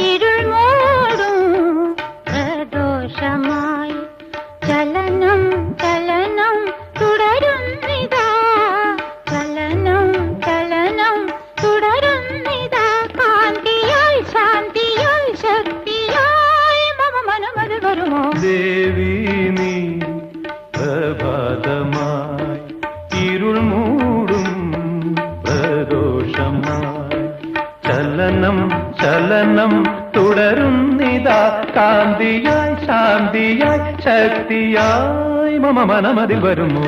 ഇരുൾ മൂടും പ്രദോഷമായി ചലനം ചലനം തുടരുന്നിതാ ചലനം ചലനം തുടരുന്നിതാ കാന്തിയായി ശാന്തിയായി ശക്തിയായി മമ മനമത് വരുമോ ദേവി നീ പ്രഭാതമായി ഇരുൾ മൂടും പ്രദോഷമായി ചലനം ചലനം തുടരുന്നിതാ കാന്തിയായി ശാന്തിയായി ശക്തിയായി മമ മനമതിൽ വരുമോ